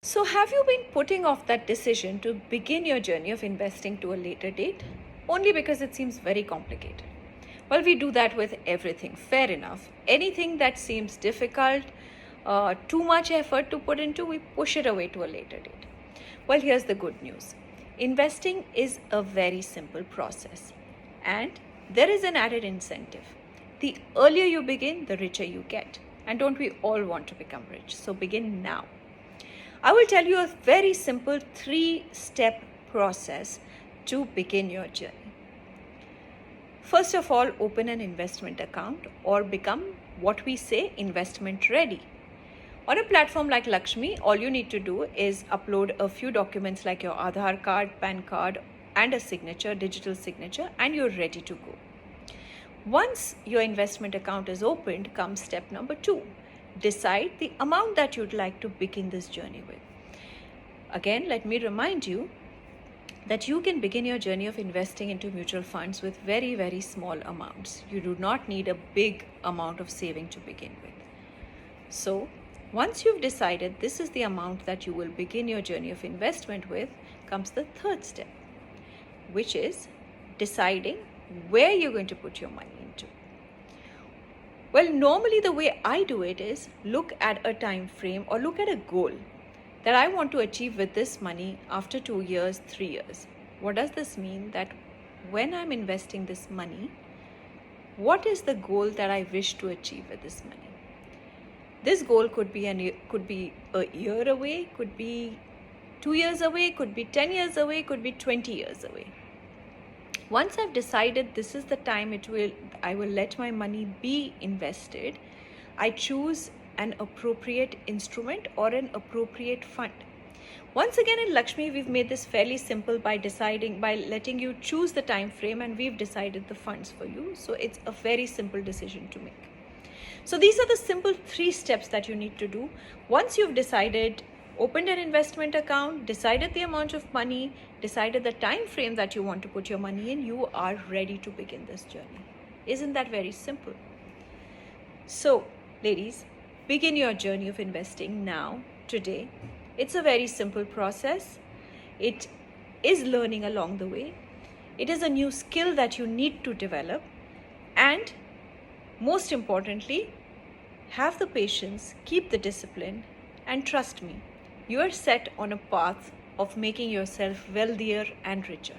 So, have you been putting off that decision to begin your journey of investing to a later date only because it seems very complicated? Well, we do that with everything, fair enough. Anything that seems difficult, too much effort to put into, we push it away to a later date. Well, here's the good news. Investing is a very simple process, and there is an added incentive. The earlier you begin, the richer you get. And don't we all want to become rich? So begin now. I will tell you a very simple 3-step process to begin your journey. First of all, open an investment account or become what we say investment ready. On a platform like Lakshmi, all you need to do is upload a few documents like your Aadhaar card, PAN card, and a signature, digital signature, and you're ready to go. Once your investment account is opened, comes step number 2. Decide the amount that you'd like to begin this journey with. Again, let me remind you that you can begin your journey of investing into mutual funds with very, very small amounts. You do not need a big amount of saving to begin with. So, once you've decided this is the amount that you will begin your journey of investment with, comes the 3rd step, which is deciding where you're going to put your money into. Well, normally the way I do it is look at a time frame or look at a goal that I want to achieve with this money after 2 years, 3 years. What does this mean? That when I'm investing this money, what is the goal that I wish to achieve with this money? This goal could be a year away, could be 2 years away, could be 10 years away, could be 20 years away. Once I've decided this is the time I will let my money be invested, I choose an appropriate instrument or an appropriate fund. Once again in Lakshmi, we've made this fairly simple by letting you choose the time frame, and we've decided the funds for you. So it's a very simple decision to make. So these are the simple 3 steps that you need to do. Once you've decided, opened an investment account, decided the amount of money, decided the time frame that you want to put your money in, you are ready to begin this journey. Isn't that very simple? So, ladies, begin your journey of investing now, today. It's a very simple process. It is learning along the way. It is a new skill that you need to develop. And most importantly, have the patience, keep the discipline, and trust me, you are set on a path of making yourself wealthier and richer.